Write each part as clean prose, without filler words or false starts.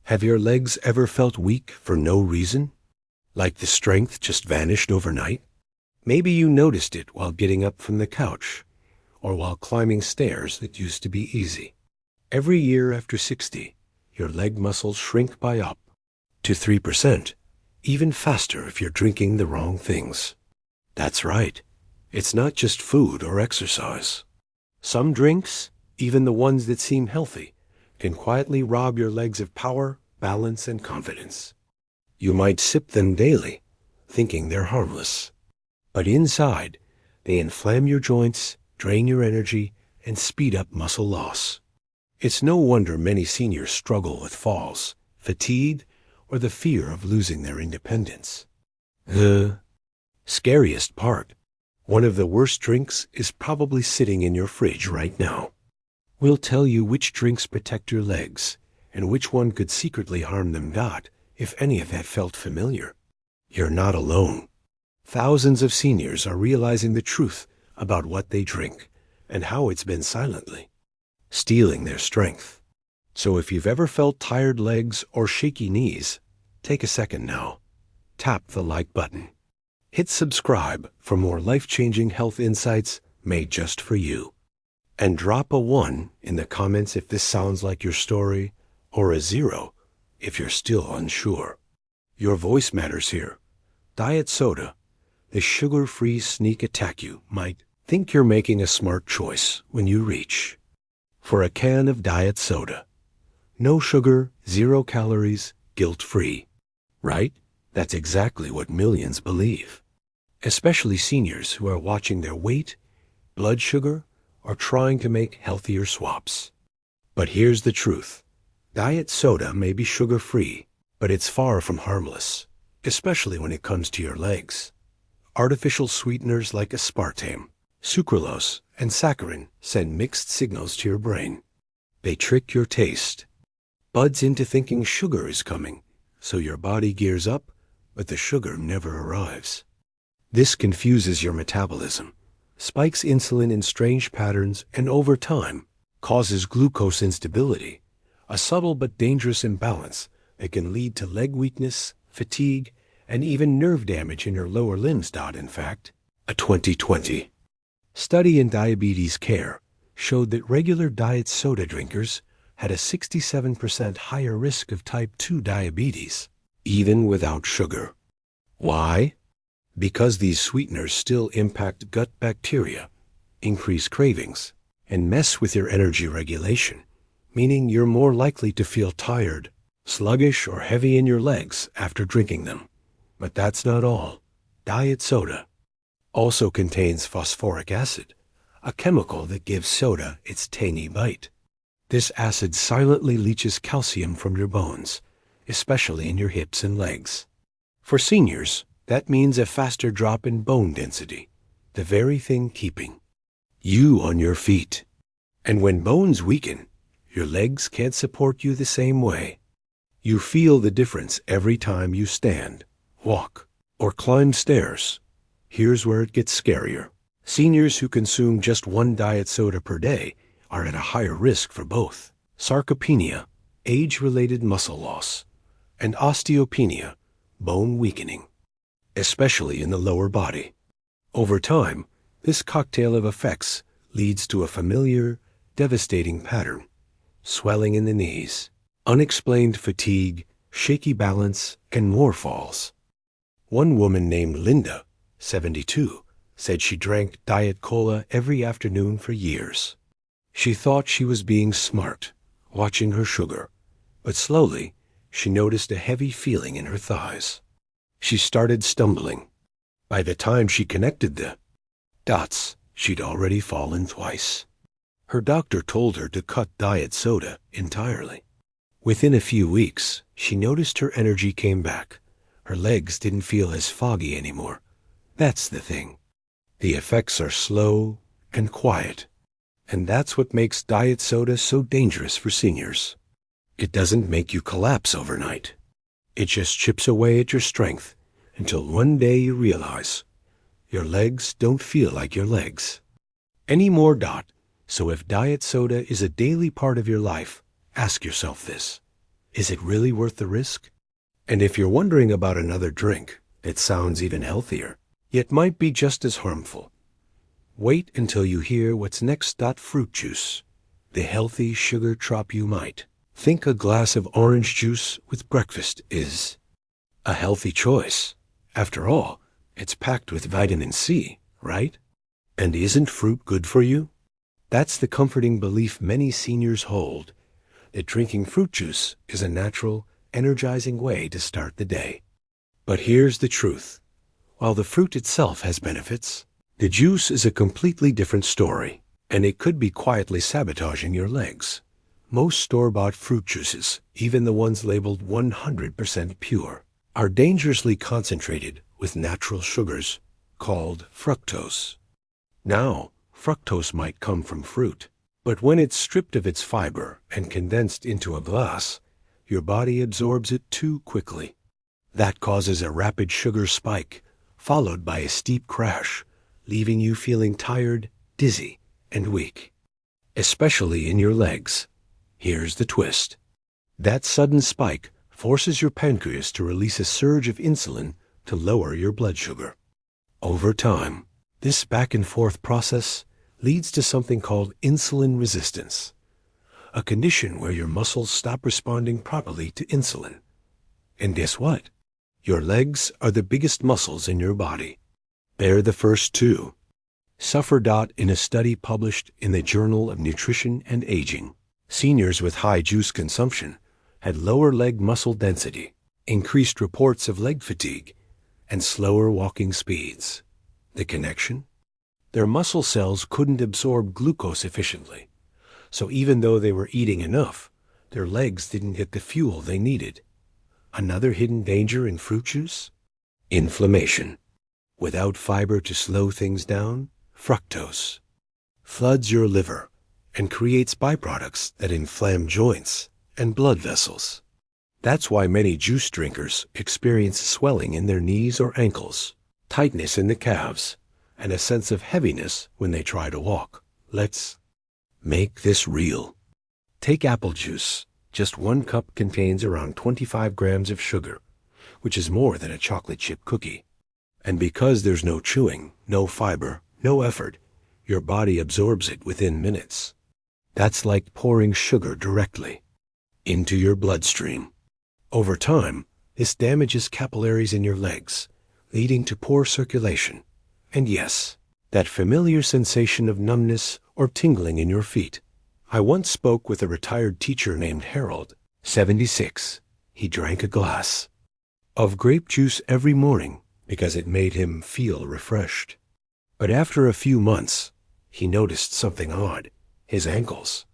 Have your legs ever felt weak for no reason? Like the strength just vanished overnight? Maybe you noticed it while getting up from the couch, or while climbing stairs that used to be easy. Every year after 60, your leg muscles shrink by up to 3%, even faster if you're drinking the wrong things. That's right. It's not just food or exercise. Some drinks, even the ones that seem healthy, can quietly rob your legs of power, balance, and confidence. You might sip them daily, thinking they're harmless. But inside, they inflame your joints, drain your energy, and speed up muscle loss. It's no wonder many seniors struggle with falls, fatigue, or the fear of losing their independence. The scariest part, one of the worst drinks is probably sitting in your fridge right now. We'll tell you which drinks protect your legs and which one could secretly harm them. If any of that felt familiar, you're not alone. Thousands of seniors are realizing the truth about what they drink and how it's been silently stealing their strength. So if you've ever felt tired legs or shaky knees, take a second now. Tap the like button. Hit subscribe for more life-changing health insights made just for you. And drop a 1 in the comments if this sounds like your story, or a 0 if you're still unsure. Your voice matters here. Diet soda, the sugar-free sneak attack. You might think you're making a smart choice when you reach for a can of diet soda. No sugar, 0 calories, guilt-free. Right? That's exactly what millions believe. Especially seniors who are watching their weight, blood sugar, or trying to make healthier swaps. But here's the truth. Diet soda may be sugar-free, but it's far from harmless, especially when it comes to your legs. Artificial sweeteners like aspartame, sucralose, and saccharin send mixed signals to your brain. They trick your taste buds into thinking sugar is coming, so your body gears up, but the sugar never arrives. This confuses your metabolism, spikes insulin in strange patterns, and over time causes glucose instability, a subtle but dangerous imbalance that can lead to leg weakness, fatigue, and even nerve damage in your lower limbs. In fact, a 2020 study in diabetes care showed that regular diet soda drinkers had a 67% higher risk of type 2 diabetes, even without sugar. Why? Because these sweeteners still impact gut bacteria, increase cravings, and mess with your energy regulation, meaning you're more likely to feel tired, sluggish, or heavy in your legs after drinking them. But that's not all. Diet soda also contains phosphoric acid, a chemical that gives soda its tangy bite. This acid silently leaches calcium from your bones, especially in your hips and legs. For seniors, that means a faster drop in bone density, the very thing keeping you on your feet. And when bones weaken, your legs can't support you the same way. You feel the difference every time you stand, walk, or climb stairs. Here's where it gets scarier. Seniors who consume just 1 diet soda per day are at a higher risk for both sarcopenia, age-related muscle loss, and osteopenia, bone weakening, especially in the lower body. Over time, this cocktail of effects leads to a familiar, devastating pattern: swelling in the knees, unexplained fatigue, shaky balance, and more falls. One woman named Linda, 72, said she drank Diet Cola every afternoon for years. She thought she was being smart, watching her sugar, but slowly she noticed a heavy feeling in her thighs. She started stumbling. By the time she connected the dots, she'd already fallen twice. Her doctor told her to cut diet soda entirely. Within a few weeks, she noticed her energy came back. Her legs didn't feel as foggy anymore. That's the thing. The effects are slow and quiet. And that's what makes diet soda so dangerous for seniors. It doesn't make you collapse overnight. It just chips away at your strength until one day you realize your legs don't feel like your legs anymore. So if diet soda is a daily part of your life, ask yourself this. Is it really worth the risk? And if you're wondering about another drink that sounds even healthier, yet might be just as harmful, wait until you hear what's next. Fruit juice, the healthy sugar trop you might. Think a glass of orange juice with breakfast is a healthy choice. After all, it's packed with vitamin C, right? And isn't fruit good for you? That's the comforting belief many seniors hold, that drinking fruit juice is a natural, energizing way to start the day. But here's the truth. While the fruit itself has benefits, the juice is a completely different story, and it could be quietly sabotaging your legs. Most store-bought fruit juices, even the ones labeled 100% pure, are dangerously concentrated with natural sugars called fructose. Now, fructose might come from fruit, but when it's stripped of its fiber and condensed into a glass, your body absorbs it too quickly. That causes a rapid sugar spike, followed by a steep crash, leaving you feeling tired, dizzy, and weak, especially in your legs. Here's the twist. That sudden spike forces your pancreas to release a surge of insulin to lower your blood sugar. Over time, this back-and-forth process leads to something called insulin resistance, a condition where your muscles stop responding properly to insulin. And guess what? Your legs are the biggest muscles in your body. They're the first two. Suffer. In a study published in the Journal of Nutrition and Aging, seniors with high juice consumption had lower leg muscle density, increased reports of leg fatigue, and slower walking speeds. The connection? Their muscle cells couldn't absorb glucose efficiently, so even though they were eating enough, their legs didn't get the fuel they needed. Another hidden danger in fruit juice? Inflammation. Without fiber to slow things down, fructose floods your liver and creates byproducts that inflame joints and blood vessels. That's why many juice drinkers experience swelling in their knees or ankles, tightness in the calves, and a sense of heaviness when they try to walk. Let's make this real. Take apple juice. Just 1 cup contains around 25 grams of sugar, which is more than a chocolate chip cookie. And because there's no chewing, no fiber, no effort, your body absorbs it within minutes. That's like pouring sugar directly into your bloodstream. Over time, this damages capillaries in your legs, leading to poor circulation. And yes, that familiar sensation of numbness or tingling in your feet. I once spoke with a retired teacher named Harold, 76. He drank a glass of grape juice every morning because it made him feel refreshed. But after a few months, he noticed something odd. His ankles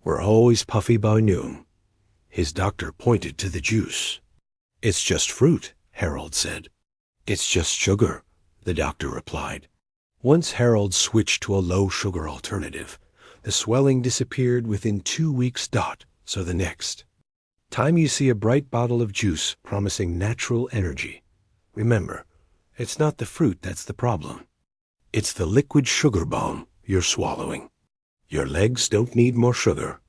were always puffy by noon. His doctor pointed to the juice. "It's just fruit," Harold said. "It's just sugar," the doctor replied. Once Harold switched to a low-sugar alternative, the swelling disappeared within 2 weeks. So the next time you see a bright bottle of juice promising natural energy, remember, it's not the fruit that's the problem. It's the liquid sugar bomb you're swallowing. Your legs don't need more sugar.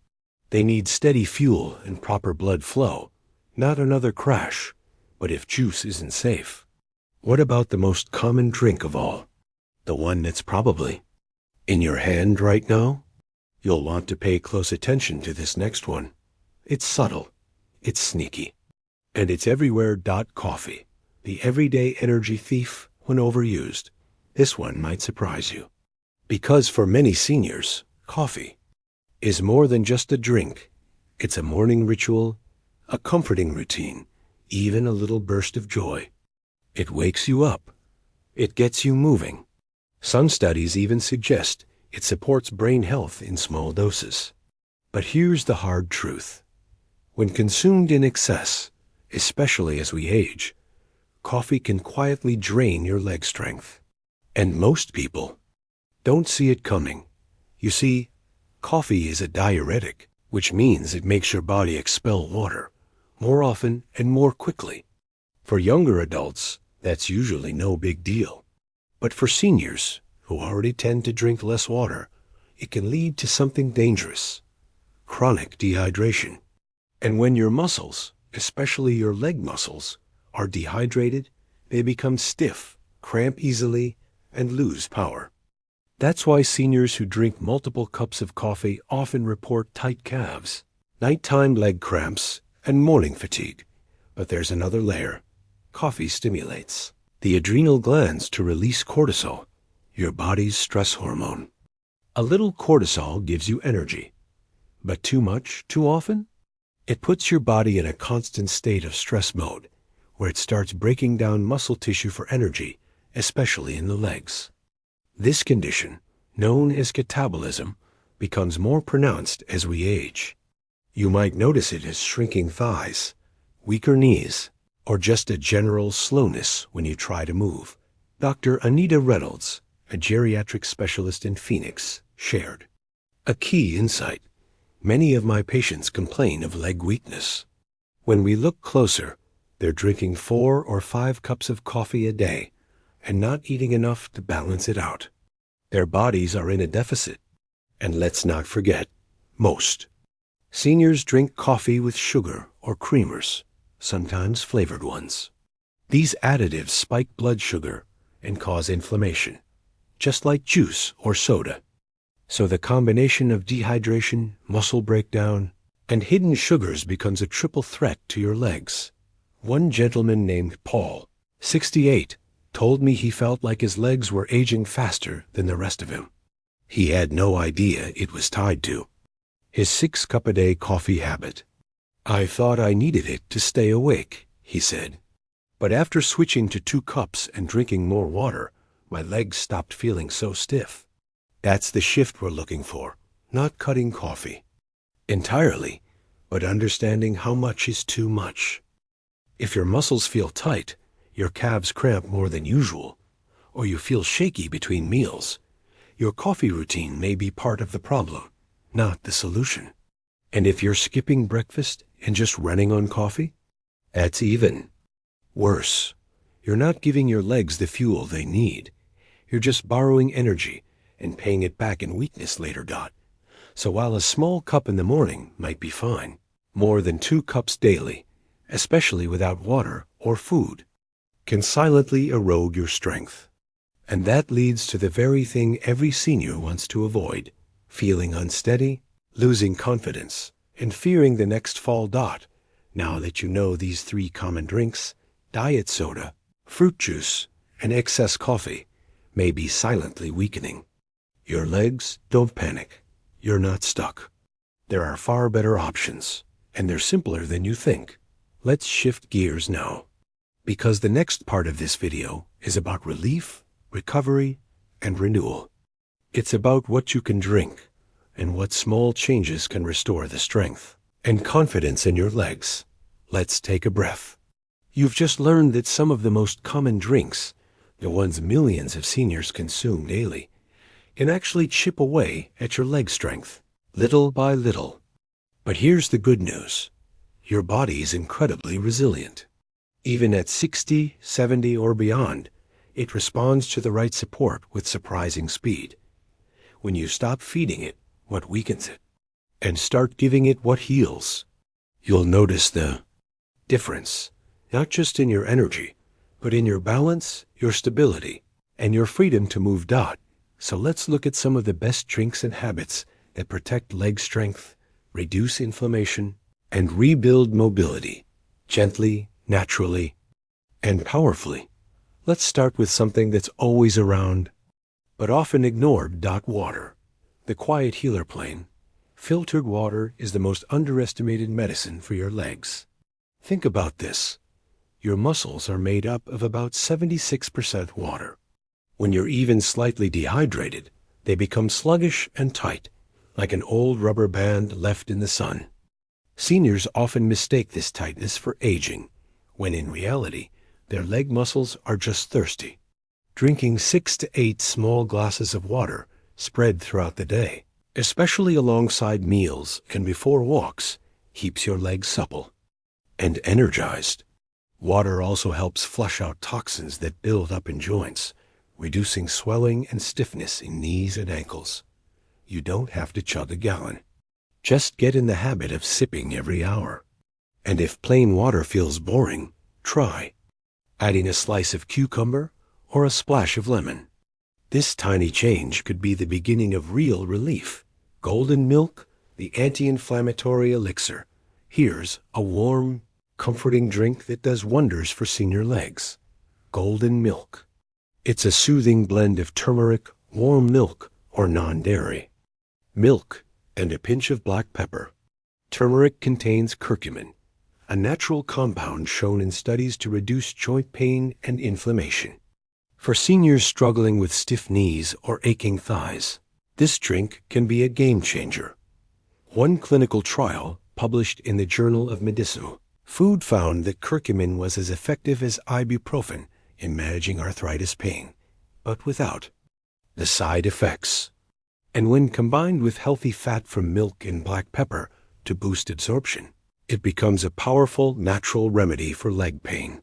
They need steady fuel and proper blood flow, not another crash. But if juice isn't safe, what about the most common drink of all? The one that's probably in your hand right now? You'll want to pay close attention to this next one. It's subtle, it's sneaky, and it's everywhere. Coffee, the everyday energy thief when overused. This one might surprise you. Because for many seniors, coffee is more than just a drink. It's a morning ritual, a comforting routine, even a little burst of joy. It wakes you up. It gets you moving. Some studies even suggest it supports brain health in small doses. But here's the hard truth. When consumed in excess, especially as we age, coffee can quietly drain your leg strength. And most people don't see it coming. You see, coffee is a diuretic, which means it makes your body expel water more often and more quickly. For younger adults, that's usually no big deal. But for seniors, who already tend to drink less water, it can lead to something dangerous: chronic dehydration. And when your muscles, especially your leg muscles, are dehydrated, they become stiff, cramp easily, and lose power. That's why seniors who drink multiple cups of coffee often report tight calves, nighttime leg cramps, and morning fatigue. But there's another layer. Coffee stimulates the adrenal glands to release cortisol, your body's stress hormone. A little cortisol gives you energy, but too much, too often? It puts your body in a constant state of stress mode, where it starts breaking down muscle tissue for energy, especially in the legs. This condition, known as catabolism, becomes more pronounced as we age. You might notice it as shrinking thighs, weaker knees, or just a general slowness when you try to move. Dr. Anita Reynolds, a geriatric specialist in Phoenix, shared a key insight. Many of my patients complain of leg weakness. When we look closer, they're drinking 4 or 5 cups of coffee a day and not eating enough to balance it out. Their bodies are in a deficit. And let's not forget, most seniors drink coffee with sugar or creamers, sometimes flavored ones. These additives spike blood sugar and cause inflammation, just like juice or soda. So the combination of dehydration, muscle breakdown, and hidden sugars becomes a triple threat to your legs. One gentleman named Paul, 68, told me he felt like his legs were aging faster than the rest of him. He had no idea it was tied to his 6-cup-a-day coffee habit. I thought I needed it to stay awake, he said. But after switching to 2 cups and drinking more water, my legs stopped feeling so stiff. That's the shift we're looking for, not cutting coffee entirely, but understanding how much is too much. If your muscles feel tight, your calves cramp more than usual, or you feel shaky between meals, your coffee routine may be part of the problem, not the solution. And if you're skipping breakfast and just running on coffee, that's even worse. You're not giving your legs the fuel they need. You're just borrowing energy and paying it back in weakness later. So while a small cup in the morning might be fine, more than 2 cups daily, especially without water or food, can silently erode your strength. And that leads to the very thing every senior wants to avoid: feeling unsteady, losing confidence, and fearing the next fall. Now that you know these 3 common drinks, diet soda, fruit juice, and excess coffee, may be silently weakening your legs, don't panic. You're not stuck. There are far better options, and they're simpler than you think. Let's shift gears now, because the next part of this video is about relief, recovery, and renewal. It's about what you can drink and what small changes can restore the strength and confidence in your legs. Let's take a breath. You've just learned that some of the most common drinks, the ones millions of seniors consume daily, can actually chip away at your leg strength, little by little. But here's the good news. Your body is incredibly resilient. Even at 60, 70, or beyond, it responds to the right support with surprising speed. When you stop feeding it what weakens it and start giving it what heals, you'll notice the difference, not just in your energy, but in your balance, your stability, and your freedom to move. So let's look at some of the best drinks and habits that protect leg strength, reduce inflammation, and rebuild mobility, gently, naturally, and powerfully. Let's start with something that's always around, but often ignored. Water. The quiet healer plane. Filtered water is the most underestimated medicine for your legs. Think about this. Your muscles are made up of about 76% water. When you're even slightly dehydrated, they become sluggish and tight, like an old rubber band left in the sun. Seniors often mistake this tightness for aging, when in reality, their leg muscles are just thirsty. Drinking 6 to 8 small glasses of water spread throughout the day, especially alongside meals and before walks, keeps your legs supple and energized. Water also helps flush out toxins that build up in joints, reducing swelling and stiffness in knees and ankles. You don't have to chug a gallon. Just get in the habit of sipping every hour. And if plain water feels boring, try adding a slice of cucumber or a splash of lemon. This tiny change could be the beginning of real relief. Golden milk, the anti-inflammatory elixir. Here's a warm, comforting drink that does wonders for senior legs. Golden milk. It's a soothing blend of turmeric, warm milk, or non-dairy milk, and a pinch of black pepper. Turmeric contains curcumin, a natural compound shown in studies to reduce joint pain and inflammation. For seniors struggling with stiff knees or aching thighs, this drink can be a game changer. One clinical trial, published in the Journal of Medicine, found that curcumin was as effective as ibuprofen in managing arthritis pain, but without the side effects. And when combined with healthy fat from milk and black pepper to boost absorption, it becomes a powerful natural remedy for leg pain.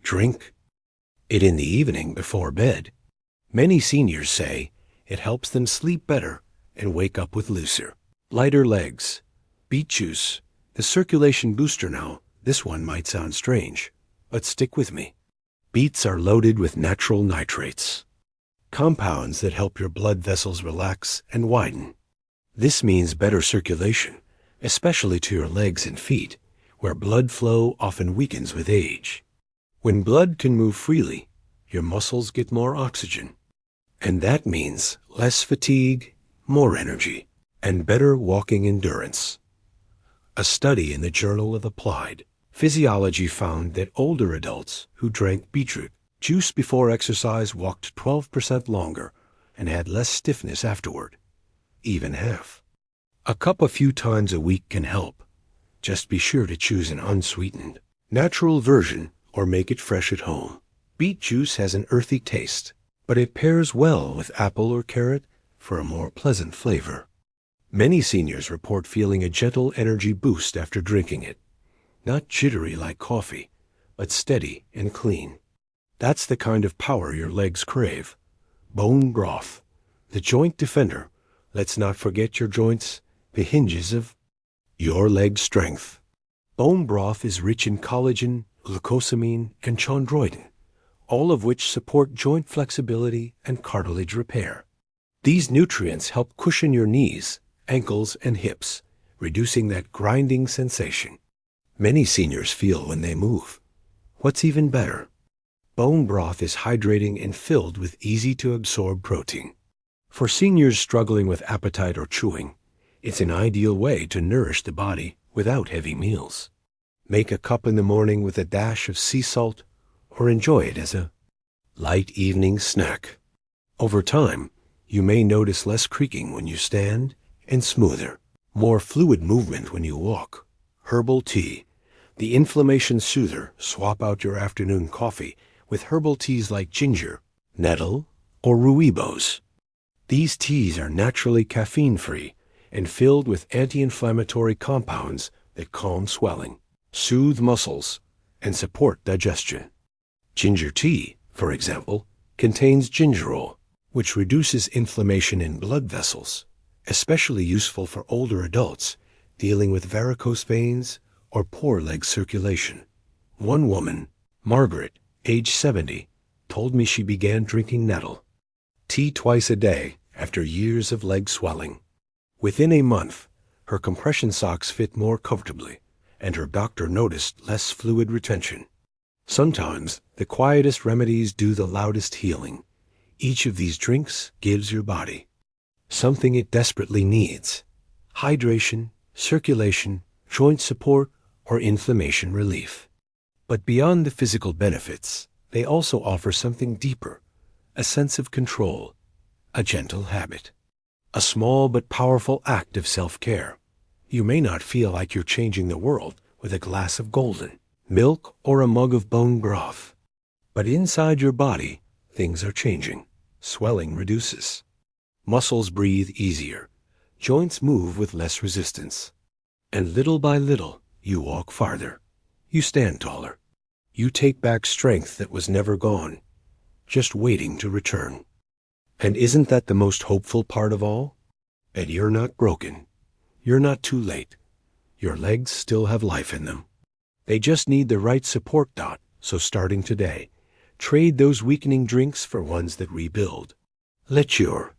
Drink it in the evening before bed. Many seniors say it helps them sleep better and wake up with looser, lighter legs. Beet juice, the circulation booster. Now, this one might sound strange, but stick with me. Beets are loaded with natural nitrates, compounds that help your blood vessels relax and widen. This means better circulation, especially to your legs and feet, where blood flow often weakens with age. When blood can move freely, your muscles get more oxygen, and that means less fatigue, more energy, and better walking endurance. A study in the Journal of Applied Physiology found that older adults who drank beetroot juice before exercise walked 12% longer and had less stiffness afterward, even half. A cup a few times a week can help. Just be sure to choose an unsweetened, natural version or make it fresh at home. Beet juice has an earthy taste, but it pairs well with apple or carrot for a more pleasant flavor. Many seniors report feeling a gentle energy boost after drinking it. Not jittery like coffee, but steady and clean. That's the kind of power your legs crave. Bone broth, the joint defender. Let's not forget your joints, the hinges of your leg strength. Bone broth is rich in collagen, glucosamine, and chondroitin, all of which support joint flexibility and cartilage repair. These nutrients help cushion your knees, ankles, and hips, reducing that grinding sensation many seniors feel when they move. What's even better? Bone broth is hydrating and filled with easy-to-absorb protein. For seniors struggling with appetite or chewing, it's an ideal way to nourish the body without heavy meals. Make a cup in the morning with a dash of sea salt, or enjoy it as a light evening snack. Over time, you may notice less creaking when you stand and smoother, more fluid movement when you walk. Herbal tea, the inflammation soother. Swap out your afternoon coffee with herbal teas like ginger, nettle, or rooibos. These teas are naturally caffeine-free and filled with anti-inflammatory compounds that calm swelling, soothe muscles, and support digestion. Ginger tea, for example, contains gingerol, which reduces inflammation in blood vessels, especially useful for older adults dealing with varicose veins or poor leg circulation. One woman, Margaret, age 70, told me she began drinking nettle tea twice a day after years of leg swelling. Within a month, her compression socks fit more comfortably, and her doctor noticed less fluid retention. Sometimes, the quietest remedies do the loudest healing. Each of these drinks gives your body something it desperately needs: hydration, circulation, joint support, or inflammation relief. But beyond the physical benefits, they also offer something deeper: a sense of control, a gentle habit, a small but powerful act of self-care. You may not feel like you're changing the world with a glass of golden milk or a mug of bone broth, but inside your body, things are changing. Swelling reduces, muscles breathe easier, joints move with less resistance, and little by little, you walk farther. You stand taller. You take back strength that was never gone, just waiting to return. And isn't that the most hopeful part of all? And you're not broken. You're not too late. Your legs still have life in them. They just need the right support. So starting today, trade those weakening drinks for ones that rebuild. Let your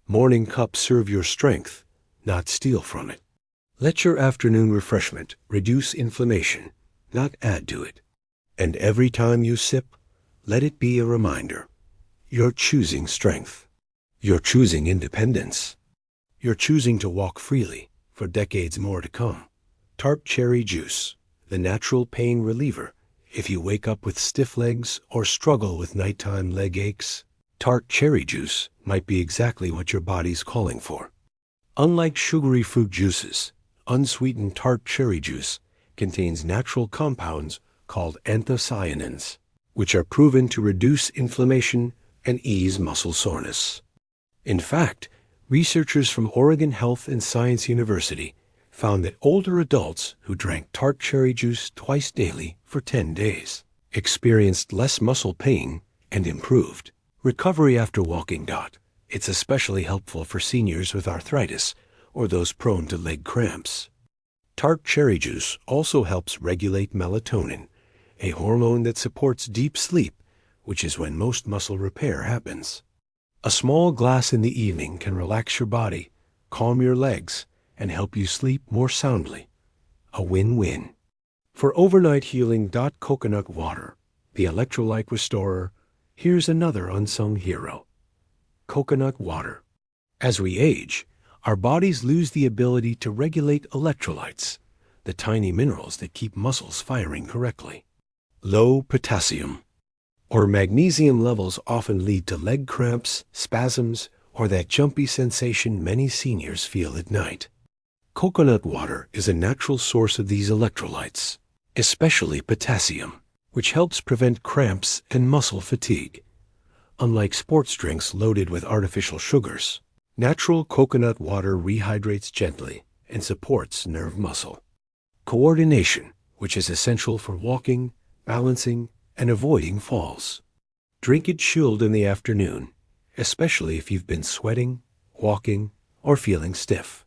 morning cup serve your strength, not steal from it. Let your afternoon refreshment reduce inflammation, not add to it. And every time you sip, let it be a reminder. You're choosing strength. You're choosing independence. You're choosing to walk freely for decades more to come. Tart cherry juice, the natural pain reliever. If you wake up with stiff legs or struggle with nighttime leg aches, tart cherry juice might be exactly what your body's calling for. Unlike sugary fruit juices, unsweetened tart cherry juice contains natural compounds called anthocyanins, which are proven to reduce inflammation and ease muscle soreness. In fact, researchers from Oregon Health and Science University found that older adults who drank tart cherry juice twice daily for 10 days experienced less muscle pain and improved recovery after walking. It's especially helpful for seniors with arthritis or those prone to leg cramps. Tart cherry juice also helps regulate melatonin, a hormone that supports deep sleep, which is when most muscle repair happens. A small glass in the evening can relax your body, calm your legs, and help you sleep more soundly. A win-win. For overnight healing. Coconut water, the electrolyte restorer, here's another unsung hero. Coconut water. As we age, our bodies lose the ability to regulate electrolytes, the tiny minerals that keep muscles firing correctly. Low potassium or magnesium levels often lead to leg cramps, spasms, or that jumpy sensation many seniors feel at night. Coconut water is a natural source of these electrolytes, especially potassium, which helps prevent cramps and muscle fatigue. Unlike sports drinks loaded with artificial sugars, natural coconut water rehydrates gently and supports nerve muscle coordination, which is essential for walking, balancing, and avoiding falls. Drink it chilled in the afternoon, especially if you've been sweating, walking, or feeling stiff.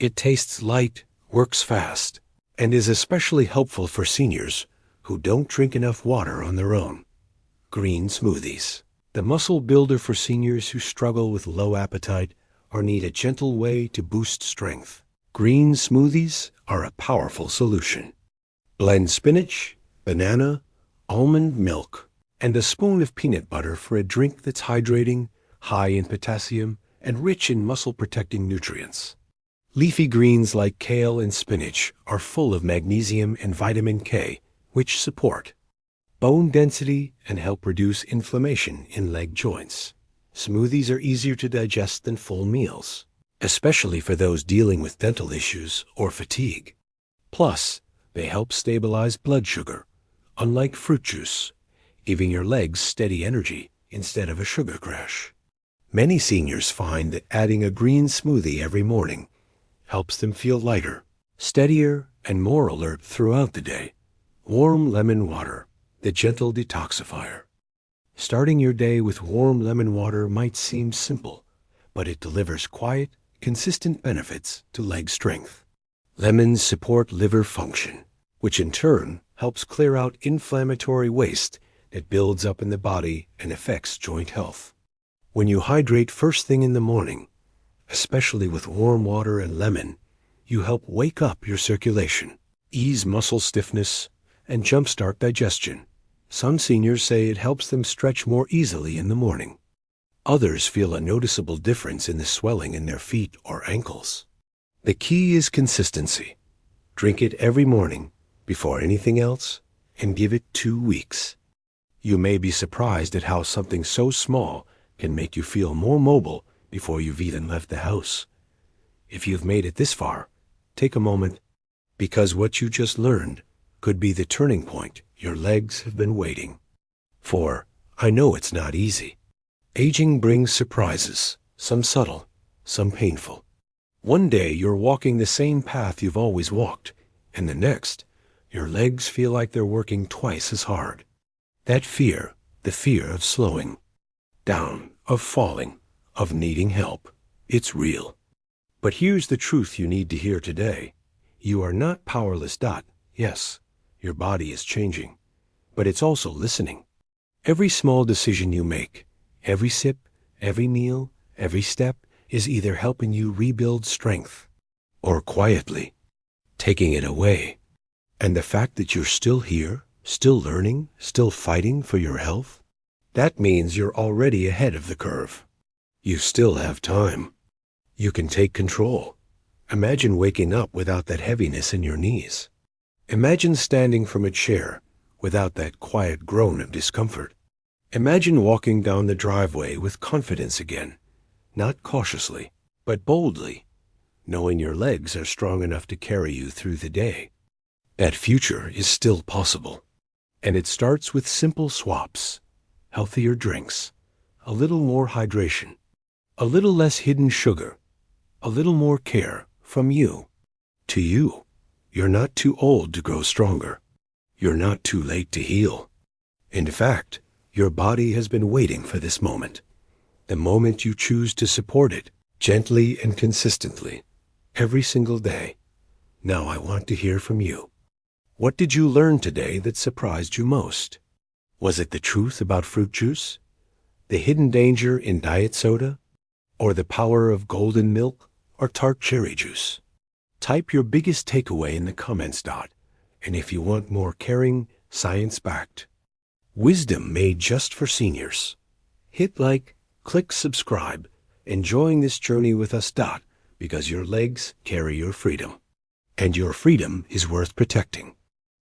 It tastes light, works fast, and is especially helpful for seniors who don't drink enough water on their own. Green smoothies, the muscle builder for seniors who struggle with low appetite or need a gentle way to boost strength. Green smoothies are a powerful solution. Blend spinach, banana, almond milk, and a spoon of peanut butter for a drink that's hydrating, high in potassium, and rich in muscle-protecting nutrients. Leafy greens like kale and spinach are full of magnesium and vitamin K, which support bone density and help reduce inflammation in leg joints. Smoothies are easier to digest than full meals, especially for those dealing with dental issues or fatigue. Plus, they help stabilize blood sugar, unlike fruit juice, giving your legs steady energy instead of a sugar crash. Many seniors find that adding a green smoothie every morning helps them feel lighter, steadier, and more alert throughout the day. Warm lemon water, the gentle detoxifier. Starting your day with warm lemon water might seem simple, but it delivers quiet, consistent benefits to leg strength. Lemons support liver function, which in turn helps clear out inflammatory waste that builds up in the body and affects joint health. When you hydrate first thing in the morning, especially with warm water and lemon, you help wake up your circulation, ease muscle stiffness, and jumpstart digestion. Some seniors say it helps them stretch more easily in the morning. Others feel a noticeable difference in the swelling in their feet or ankles. The key is consistency. Drink it every morning before anything else and give it 2 weeks. You may be surprised at how something so small can make you feel more mobile before you've even left the house. If you've made it this far, take a moment, because what you just learned could be the turning point your legs have been waiting for. I know it's not easy. Aging brings surprises, some subtle, some painful. One day you're walking the same path you've always walked, and the next, your legs feel like they're working twice as hard. That fear, the fear of slowing down, of falling, of needing help, it's real. But here's the truth you need to hear today. You are not powerless. Yes, Your body is changing, but it's also listening. Every small decision you make, every sip, every meal, every step is either helping you rebuild strength or quietly taking it away. And the fact that you're still here, still learning, still fighting for your health, that means you're already ahead of the curve. You still have time. You can take control. Imagine waking up without that heaviness in your knees. Imagine standing from a chair without that quiet groan of discomfort. Imagine walking down the driveway with confidence again, not cautiously, but boldly, knowing your legs are strong enough to carry you through the day. That future is still possible, and it starts with simple swaps, healthier drinks, a little more hydration, a little less hidden sugar, a little more care from you to you. You're not too old to grow stronger. You're not too late to heal. In fact, your body has been waiting for this moment, the moment you choose to support it gently and consistently every single day. Now I want to hear from you. What did you learn today that surprised you most? Was it the truth about fruit juice, the hidden danger in diet soda, or the power of golden milk or tart cherry juice? Type your biggest takeaway in the comments dot, and if you want more caring, science-backed wisdom made just for seniors, hit like, click subscribe, enjoying this journey with us dot, because your legs carry your freedom, and your freedom is worth protecting.